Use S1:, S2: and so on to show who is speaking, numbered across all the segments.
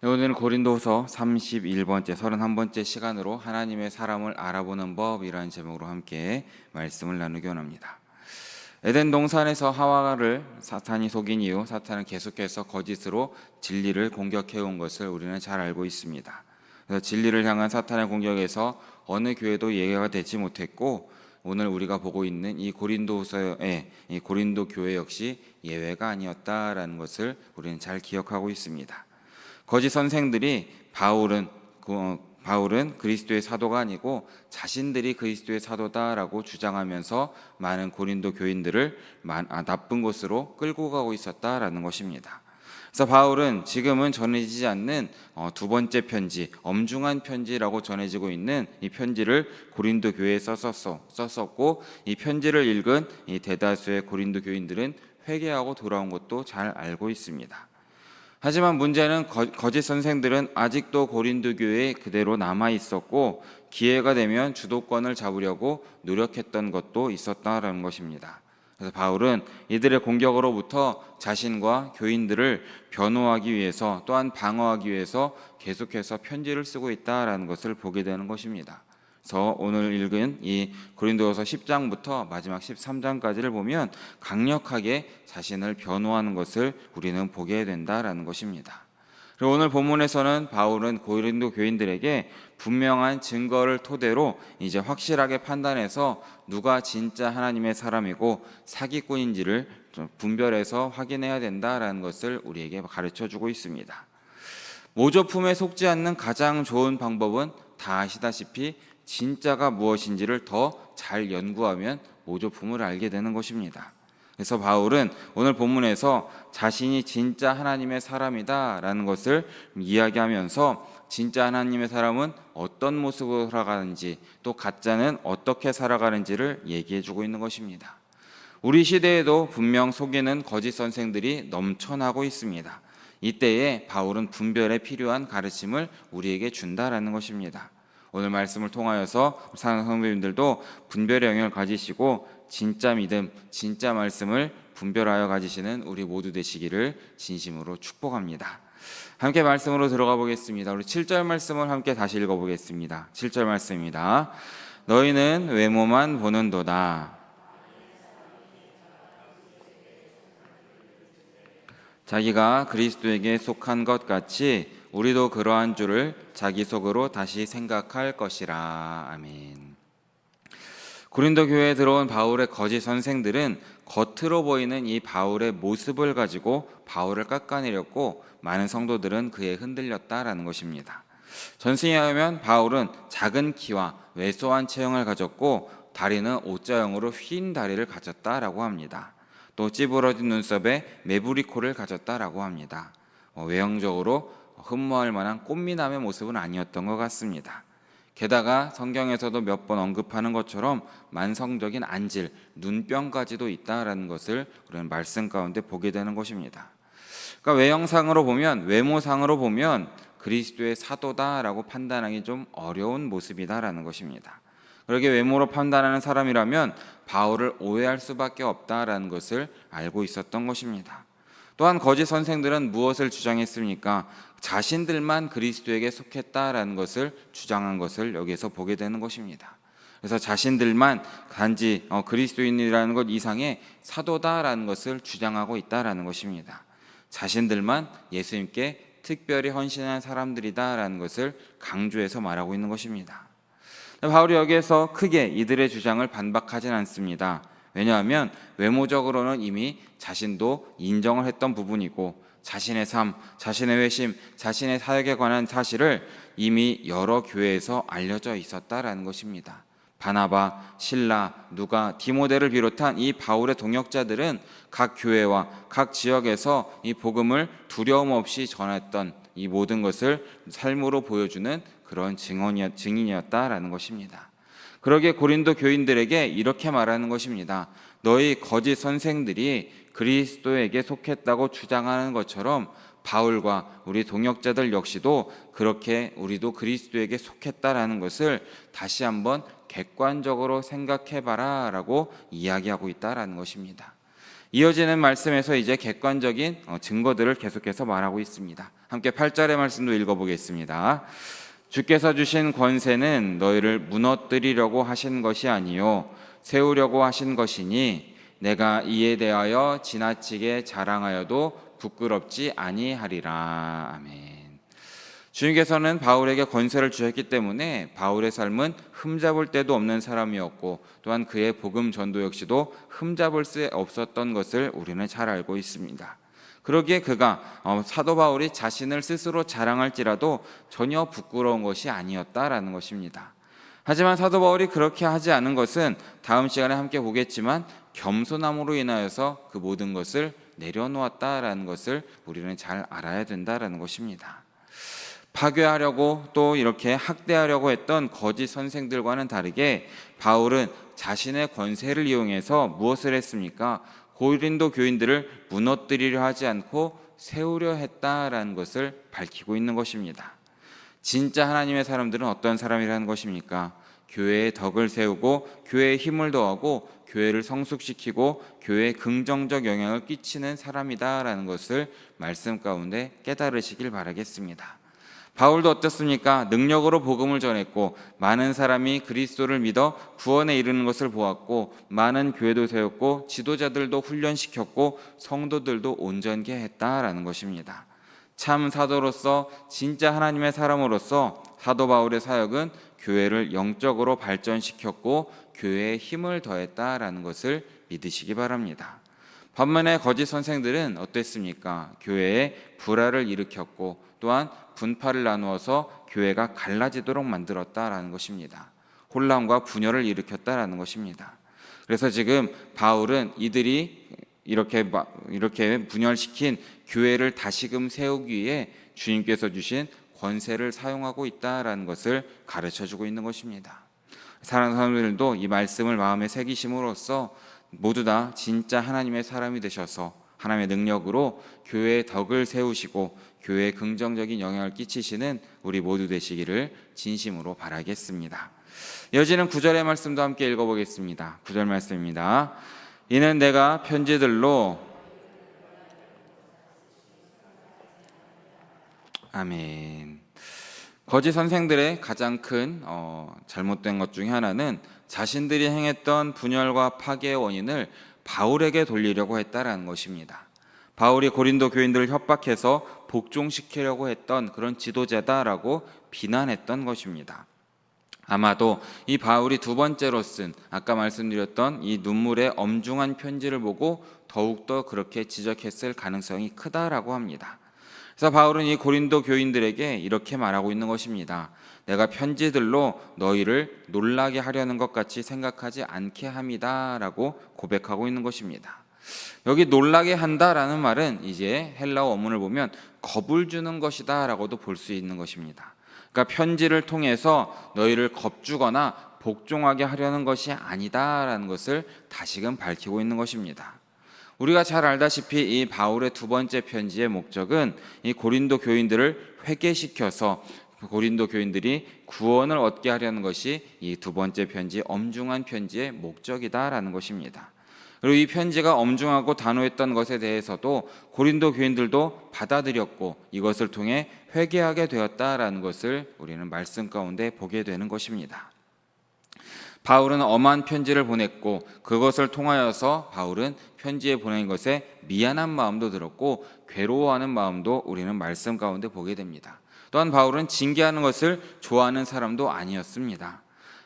S1: 오늘은 고린도후서 31번째, 31번째 시간으로 하나님의 사람을 알아보는 법이라는 제목으로 함께 말씀을 나누기 원합니다. 에덴 동산에서 하와를 사탄이 속인 이후 사탄은 계속해서 거짓으로 진리를 공격해온 것을 우리는 잘 알고 있습니다. 그래서 진리를 향한 사탄의 공격에서 어느 교회도 예외가 되지 못했고, 오늘 우리가 보고 있는 이 고린도후서의 이 고린도 교회 역시 예외가 아니었다라는 것을 우리는 잘 기억하고 있습니다. 거짓 선생들이 바울은 그리스도의 사도가 아니고 자신들이 그리스도의 사도다라고 주장하면서 많은 고린도 교인들을 나쁜 곳으로 끌고 가고 있었다라는 것입니다. 그래서 바울은 지금은 전해지지 않는 두 번째 편지, 엄중한 편지라고 전해지고 있는 이 편지를 고린도 교회에 썼었고, 이 편지를 읽은 이 대다수의 고린도 교인들은 회개하고 돌아온 것도 잘 알고 있습니다. 하지만 문제는 거짓 선생들은 아직도 고린도 교회에 그대로 남아 있었고, 기회가 되면 주도권을 잡으려고 노력했던 것도 있었다라는 것입니다. 그래서 바울은 이들의 공격으로부터 자신과 교인들을 변호하기 위해서, 또한 방어하기 위해서 계속해서 편지를 쓰고 있다라는 것을 보게 되는 것입니다. 그래서 오늘 읽은 이 고린도후서 10장부터 마지막 13장까지를 보면 강력하게 자신을 변호하는 것을 우리는 보게 된다라는 것입니다. 그리고 오늘 본문에서는 바울은 고린도 교인들에게 분명한 증거를 토대로 이제 확실하게 판단해서 누가 진짜 하나님의 사람이고 사기꾼인지를 분별해서 확인해야 된다라는 것을 우리에게 가르쳐주고 있습니다. 모조품에 속지 않는 가장 좋은 방법은 다 아시다시피 진짜가 무엇인지를 더 잘 연구하면 모조품을 알게 되는 것입니다. 그래서 바울은 오늘 본문에서 자신이 진짜 하나님의 사람이다라는 것을 이야기하면서 진짜 하나님의 사람은 어떤 모습으로 살아가는지, 또 가짜는 어떻게 살아가는지를 얘기해주고 있는 것입니다. 우리 시대에도 분명 속이는 거짓 선생들이 넘쳐나고 있습니다. 이때에 바울은 분별에 필요한 가르침을 우리에게 준다라는 것입니다. 오늘 말씀을 통하여서 사랑하는 성도님들도 분별의 영역을 가지시고 진짜 믿음, 진짜 말씀을 분별하여 가지시는 우리 모두 되시기를 진심으로 축복합니다. 함께 말씀으로 들어가 보겠습니다. 우리 7절 말씀을 함께 다시 읽어보겠습니다. 7절 말씀입니다. 너희는 외모만 보는도다. 자기가 그리스도에게 속한 것 같이 우리도 그러한 줄을 자기 속으로 다시 생각할 것이라. 아멘. 고린도 교회에 들어온 바울의 거짓 선생들은 겉으로 보이는 이 바울의 모습을 가지고 바울을 깎아내렸고, 많은 성도들은 그에 흔들렸다라는 것입니다. 전승에 의하면 바울은 작은 키와 왜소한 체형을 가졌고, 다리는 옷자형으로 휜 다리를 가졌다라고 합니다. 또 찌부러진 눈썹에 매부리 코를 가졌다라고 합니다. 외형적으로 흠모할 만한 꽃미남의 모습은 아니었던 것 같습니다. 게다가 성경에서도 몇 번 언급하는 것처럼 만성적인 안질, 눈병까지도 있다라는 것을 우리는 말씀 가운데 보게 되는 것입니다. 그러니까 외형상으로 보면, 외모상으로 보면 그리스도의 사도다라고 판단하기 좀 어려운 모습이다라는 것입니다. 그렇게 외모로 판단하는 사람이라면 바울을 오해할 수밖에 없다라는 것을 알고 있었던 것입니다. 또한 거짓 선생들은 무엇을 주장했습니까? 자신들만 그리스도에게 속했다라는 것을 주장한 것을 여기에서 보게 되는 것입니다. 그래서 자신들만 단지 그리스도인이라는 것 이상의 사도다라는 것을 주장하고 있다라는 것입니다. 자신들만 예수님께 특별히 헌신한 사람들이다라는 것을 강조해서 말하고 있는 것입니다. 바울이 여기에서 크게 이들의 주장을 반박하진 않습니다. 왜냐하면 외모적으로는 이미 자신도 인정을 했던 부분이고, 자신의 삶, 자신의 회심, 자신의 사역에 관한 사실을 이미 여러 교회에서 알려져 있었다라는 것입니다. 바나바, 실라, 누가, 디모데를 비롯한 이 바울의 동역자들은 각 교회와 각 지역에서 이 복음을 두려움 없이 전했던 이 모든 것을 삶으로 보여주는 그런 증인이었다라는 것입니다. 그러기에 고린도 교인들에게 이렇게 말하는 것입니다. 너희 거짓 선생들이 그리스도에게 속했다고 주장하는 것처럼 바울과 우리 동역자들 역시도 그렇게 우리도 그리스도에게 속했다라는 것을 다시 한번 객관적으로 생각해봐라 라고 이야기하고 있다라는 것입니다. 이어지는 말씀에서 이제 객관적인 증거들을 계속해서 말하고 있습니다. 함께 8절의 말씀도 읽어보겠습니다. 주께서 주신 권세는 너희를 무너뜨리려고 하신 것이 아니요 세우려고 하신 것이니 내가 이에 대하여 지나치게 자랑하여도 부끄럽지 아니하리라. 아멘. 주님께서는 바울에게 권세를 주셨기 때문에 바울의 삶은 흠잡을 데도 없는 사람이었고 또한 그의 복음 전도 역시도 흠잡을 수 없었던 것을 우리는 잘 알고 있습니다. 그러기에 그가 사도 바울이 자신을 스스로 자랑할지라도 전혀 부끄러운 것이 아니었다라는 것입니다. 하지만 사도 바울이 그렇게 하지 않은 것은 다음 시간에 함께 보겠지만 겸손함으로 인하여서 그 모든 것을 내려놓았다라는 것을 우리는 잘 알아야 된다라는 것입니다. 파괴하려고 또 이렇게 학대하려고 했던 거짓 선생들과는 다르게 바울은 자신의 권세를 이용해서 무엇을 했습니까? 고린도 교인들을 무너뜨리려 하지 않고 세우려 했다라는 것을 밝히고 있는 것입니다. 진짜 하나님의 사람들은 어떤 사람이라는 것입니까? 교회의 덕을 세우고 교회에 힘을 더하고 교회를 성숙시키고 교회에 긍정적 영향을 끼치는 사람이다라는 것을 말씀 가운데 깨달으시길 바라겠습니다. 바울도 어떻습니까? 능력으로 복음을 전했고 많은 사람이 그리스도를 믿어 구원에 이르는 것을 보았고 많은 교회도 세웠고 지도자들도 훈련시켰고 성도들도 온전케 했다라는 것입니다. 참 사도로서 진짜 하나님의 사람으로서 사도 바울의 사역은 교회를 영적으로 발전시켰고 교회에 힘을 더했다라는 것을 믿으시기 바랍니다. 반면에 거짓 선생들은 어땠습니까? 교회에 불화를 일으켰고 또한 분파를 나누어서 교회가 갈라지도록 만들었다라는 것입니다. 혼란과 분열을 일으켰다라는 것입니다. 그래서 지금 바울은 이들이 이렇게 분열시킨 교회를 다시금 세우기 위해 주님께서 주신 권세를 사용하고 있다라는 것을 가르쳐주고 있는 것입니다. 사랑하는 사람들도 이 말씀을 마음에 새기심으로써 모두 다 진짜 하나님의 사람이 되셔서 하나님의 능력으로 교회의 덕을 세우시고 교회에 긍정적인 영향을 끼치시는 우리 모두 되시기를 진심으로 바라겠습니다. 이어지는 9절의 말씀도 함께 읽어보겠습니다. 9절 말씀입니다. 이는 내가 편지들로 아멘. 거짓 선생들의 가장 큰 잘못된 것 중에 하나는 자신들이 행했던 분열과 파괴의 원인을 바울에게 돌리려고 했다라는 것입니다. 바울이 고린도 교인들을 협박해서 복종시키려고 했던 그런 지도자다라고 비난했던 것입니다. 아마도 이 바울이 두 번째로 쓴 아까 말씀드렸던 이 눈물의 엄중한 편지를 보고 더욱더 그렇게 지적했을 가능성이 크다라고 합니다. 그래서 바울은 이 고린도 교인들에게 이렇게 말하고 있는 것입니다. 내가 편지들로 너희를 놀라게 하려는 것 같이 생각하지 않게 함이다라고 고백하고 있는 것입니다. 여기 놀라게 한다라는 말은 이제 헬라어 원문을 보면 겁을 주는 것이다라고도 볼 수 있는 것입니다. 그러니까 편지를 통해서 너희를 겁주거나 복종하게 하려는 것이 아니다라는 것을 다시금 밝히고 있는 것입니다. 우리가 잘 알다시피 이 바울의 두 번째 편지의 목적은 이 고린도 교인들을 회개시켜서 고린도 교인들이 구원을 얻게 하려는 것이 이 두 번째 편지, 엄중한 편지의 목적이다라는 것입니다. 그리고 이 편지가 엄중하고 단호했던 것에 대해서도 고린도 교인들도 받아들였고 이것을 통해 회개하게 되었다라는 것을 우리는 말씀 가운데 보게 되는 것입니다. 바울은 엄한 편지를 보냈고 그것을 통하여서 바울은 편지에 보낸 것에 미안한 마음도 들었고 괴로워하는 마음도 우리는 말씀 가운데 보게 됩니다. 또한 바울은 징계하는 것을 좋아하는 사람도 아니었습니다.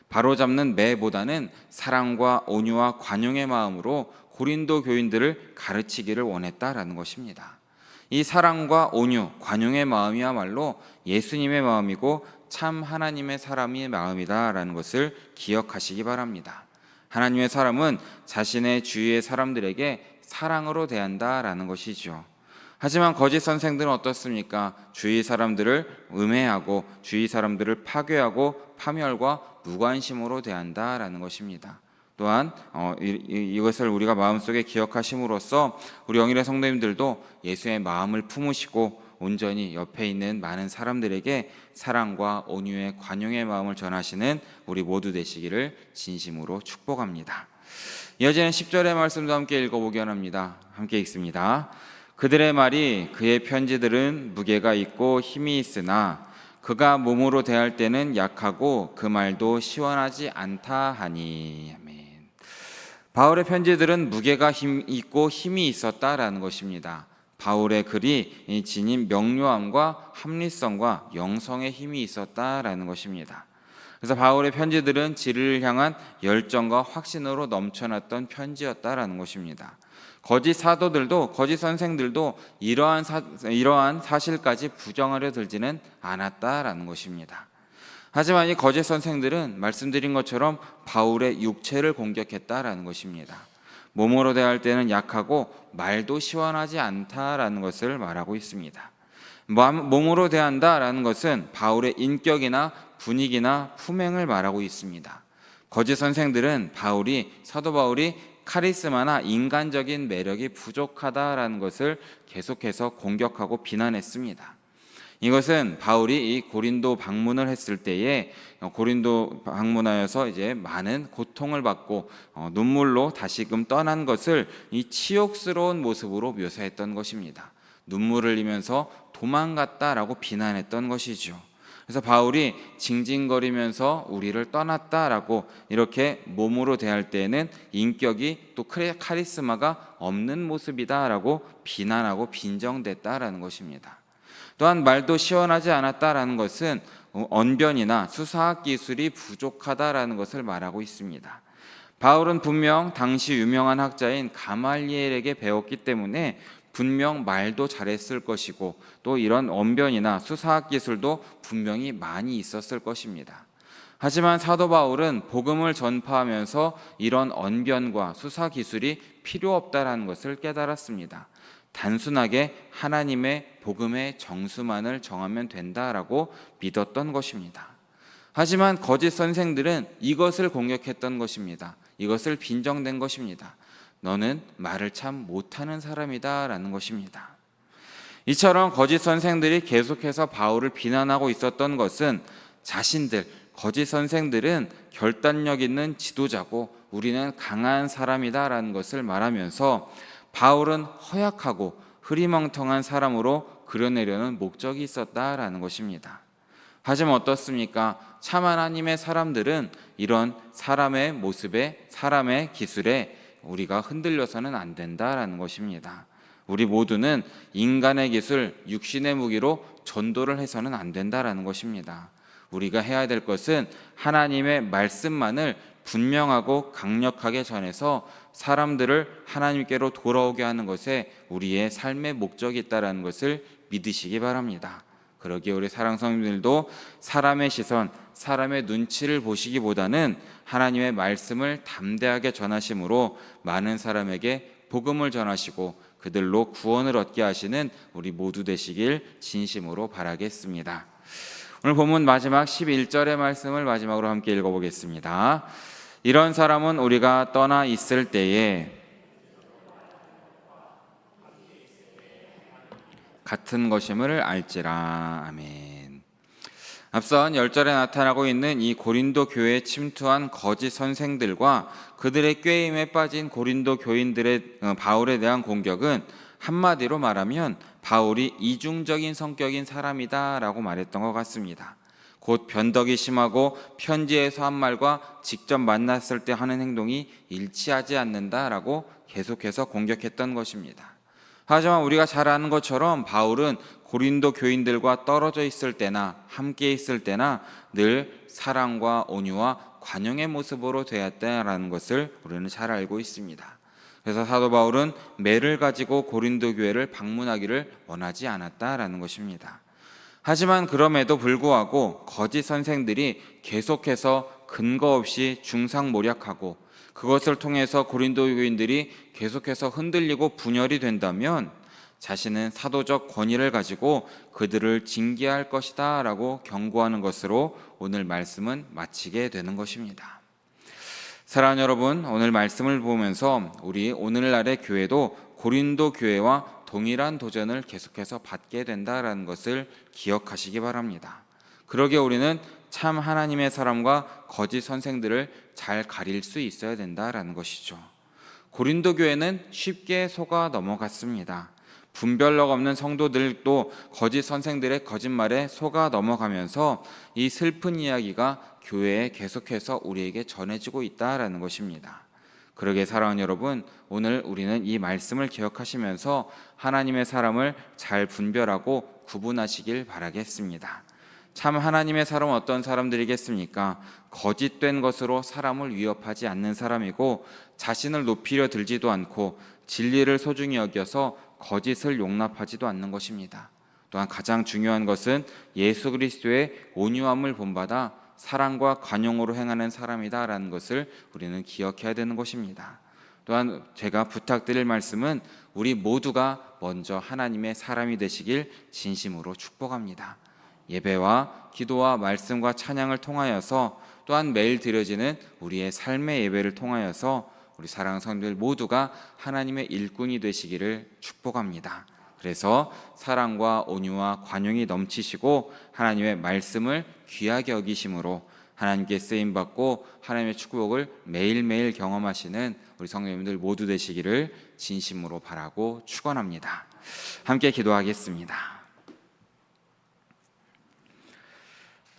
S1: 바로잡는 매보다는 사랑과 온유와 관용의 마음으로 고린도 교인들을 가르치기를 원했다라는 것입니다. 이 사랑과 온유, 관용의 마음이야말로 예수님의 마음이고 참 하나님의 사람의 마음이다라는 것을 기억하시기 바랍니다. 하나님의 사람은 자신의 주위의 사람들에게 사랑으로 대한다라는 것이죠. 하지만 거짓 선생들은 어떻습니까? 주위 사람들을 음해하고 주위 사람들을 파괴하고 파멸과 무관심으로 대한다라는 것입니다. 또한 이것을 우리가 마음속에 기억하심으로써 우리 영일의 성도님들도 예수의 마음을 품으시고 온전히 옆에 있는 많은 사람들에게 사랑과 온유의 관용의 마음을 전하시는 우리 모두 되시기를 진심으로 축복합니다. 이어지는 10절의 말씀도 함께 읽어보기 원합니다. 함께 읽습니다. 그들의 말이 그의 편지들은 무게가 있고 힘이 있으나 그가 몸으로 대할 때는 약하고 그 말도 시원하지 않다 하니. 아멘. 바울의 편지들은 무게가 있고 힘이 있었다라는 것입니다. 바울의 글이 지닌 명료함과 합리성과 영성의 힘이 있었다라는 것입니다. 그래서 바울의 편지들은 진리를 향한 열정과 확신으로 넘쳐났던 편지였다라는 것입니다. 거짓 사도들도 거짓 선생들도 이러한 사실까지 부정하려 들지는 않았다라는 것입니다. 하지만 이 거짓 선생들은 말씀드린 것처럼 바울의 육체를 공격했다라는 것입니다. 몸으로 대할 때는 약하고 말도 시원하지 않다라는 것을 말하고 있습니다. 몸으로 대한다라는 것은 바울의 인격이나 분위기나 품행을 말하고 있습니다. 거짓 선생들은 사도 바울이 카리스마나 인간적인 매력이 부족하다라는 것을 계속해서 공격하고 비난했습니다. 이것은 바울이 이 고린도 방문을 했을 때에 고린도 방문하여서 이제 많은 고통을 받고 눈물로 다시금 떠난 것을 이 치욕스러운 모습으로 묘사했던 것입니다. 눈물을 흘리면서 도망갔다라고 비난했던 것이죠. 그래서 바울이 징징거리면서 우리를 떠났다라고 이렇게 몸으로 대할 때에는 인격이 또 카리스마가 없는 모습이다라고 비난하고 빈정댔다라는 것입니다. 또한 말도 시원하지 않았다라는 것은 언변이나 수사학 기술이 부족하다라는 것을 말하고 있습니다. 바울은 분명 당시 유명한 학자인 가말리엘에게 배웠기 때문에 분명 말도 잘했을 것이고 또 이런 언변이나 수사학 기술도 분명히 많이 있었을 것입니다. 하지만 사도 바울은 복음을 전파하면서 이런 언변과 수사 기술이 필요 없다라는 것을 깨달았습니다. 단순하게 하나님의 복음의 정수만을 정하면 된다라고 믿었던 것입니다. 하지만 거짓 선생들은 이것을 공격했던 것입니다. 이것을 빈정된 것입니다. 너는 말을 참 못하는 사람이다 라는 것입니다. 이처럼 거짓 선생들이 계속해서 바울을 비난하고 있었던 것은 거짓 선생들은 결단력 있는 지도자고 우리는 강한 사람이다 라는 것을 말하면서 바울은 허약하고 흐리멍텅한 사람으로 그려내려는 목적이 있었다라는 것입니다. 하지만 어떻습니까? 참 하나님의 사람들은 이런 사람의 모습에 사람의 기술에 우리가 흔들려서는 안 된다라는 것입니다. 우리 모두는 인간의 기술, 육신의 무기로 전도를 해서는 안 된다라는 것입니다. 우리가 해야 될 것은 하나님의 말씀만을 분명하고 강력하게 전해서 사람들을 하나님께로 돌아오게 하는 것에 우리의 삶의 목적이 있다는 것을 믿으시기 바랍니다. 그러기에 우리 사랑 성도님들도 사람의 시선, 사람의 눈치를 보시기보다는 하나님의 말씀을 담대하게 전하심으로 많은 사람에게 복음을 전하시고 그들로 구원을 얻게 하시는 우리 모두 되시길 진심으로 바라겠습니다. 오늘 본문 마지막 11절의 말씀을 마지막으로 함께 읽어보겠습니다. 이런 사람은 우리가 떠나 있을 때에 같은 것임을 알지라. 아멘. 앞선 10절에 나타나고 있는 이 고린도 교회에 침투한 거짓 선생들과 그들의 꾀임에 빠진 고린도 교인들의 바울에 대한 공격은 한마디로 말하면 바울이 이중적인 성격인 사람이다 라고 말했던 것 같습니다. 곧 변덕이 심하고 편지에서 한 말과 직접 만났을 때 하는 행동이 일치하지 않는다라고 계속해서 공격했던 것입니다. 하지만 우리가 잘 아는 것처럼 바울은 고린도 교인들과 떨어져 있을 때나 함께 있을 때나 늘 사랑과 온유와 관용의 모습으로 되었다라는 것을 우리는 잘 알고 있습니다. 그래서 사도 바울은 매를 가지고 고린도 교회를 방문하기를 원하지 않았다라는 것입니다. 하지만 그럼에도 불구하고 거짓 선생들이 계속해서 근거 없이 중상모략하고 그것을 통해서 고린도 교인들이 계속해서 흔들리고 분열이 된다면 자신은 사도적 권위를 가지고 그들을 징계할 것이다 라고 경고하는 것으로 오늘 말씀은 마치게 되는 것입니다. 사랑하는 여러분, 오늘 말씀을 보면서 우리 오늘날의 교회도 고린도 교회와 동일한 도전을 계속해서 받게 된다라는 것을 기억하시기 바랍니다. 그러기에 우리는 참 하나님의 사람과 거짓 선생들을 잘 가릴 수 있어야 된다라는 것이죠. 고린도 교회는 쉽게 속아 넘어갔습니다. 분별력 없는 성도들도 거짓 선생들의 거짓말에 속아 넘어가면서 이 슬픈 이야기가 교회에 계속해서 우리에게 전해지고 있다라는 것입니다. 그러기에 사랑하는 여러분, 오늘 우리는 이 말씀을 기억하시면서 하나님의 사람을 잘 분별하고 구분하시길 바라겠습니다. 참 하나님의 사람은 어떤 사람들이겠습니까? 거짓된 것으로 사람을 위협하지 않는 사람이고, 자신을 높이려 들지도 않고 진리를 소중히 여겨서 거짓을 용납하지도 않는 것입니다. 또한 가장 중요한 것은 예수 그리스도의 온유함을 본받아 사랑과 관용으로 행하는 사람이다라는 것을 우리는 기억해야 되는 것입니다. 또한 제가 부탁드릴 말씀은 우리 모두가 먼저 하나님의 사람이 되시길 진심으로 축복합니다. 예배와 기도와 말씀과 찬양을 통하여서, 또한 매일 드려지는 우리의 삶의 예배를 통하여서 우리 사랑하는 성도들 모두가 하나님의 일꾼이 되시기를 축복합니다. 그래서 사랑과 온유와 관용이 넘치시고 하나님의 말씀을 귀하게 여기심으로 하나님께 쓰임받고 하나님의 축복을 매일매일 경험하시는 우리 성도님들 모두 되시기를 진심으로 바라고 축원합니다. 함께 기도하겠습니다.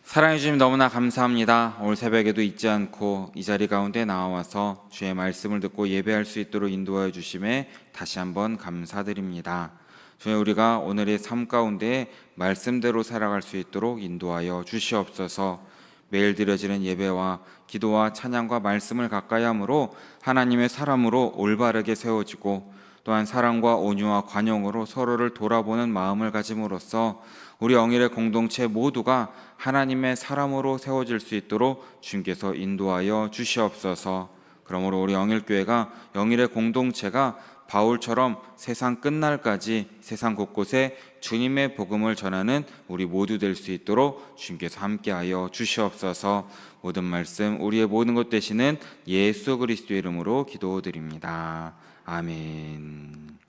S1: 사랑해 주님 너무나 감사합니다. 오늘 새벽에도 잊지 않고 이 자리 가운데 나와서 주의 말씀을 듣고 예배할 수 있도록 인도하여 주심에 다시 한번 감사드립니다. 주님, 우리가 오늘의 삶 가운데 말씀대로 살아갈 수 있도록 인도하여 주시옵소서. 매일 드려지는 예배와 기도와 찬양과 말씀을 가까이 함으로 하나님의 사람으로 올바르게 세워지고, 또한 사랑과 온유와 관용으로 서로를 돌아보는 마음을 가짐으로써 우리 영일의 공동체 모두가 하나님의 사람으로 세워질 수 있도록 주님께서 인도하여 주시옵소서. 그러므로 우리 영일교회가, 영일의 공동체가 바울처럼 세상 끝날까지 세상 곳곳에 주님의 복음을 전하는 우리 모두 될 수 있도록 주님께서 함께하여 주시옵소서. 모든 말씀 우리의 모든 것 되시는 예수 그리스도의 이름으로 기도드립니다. 아멘.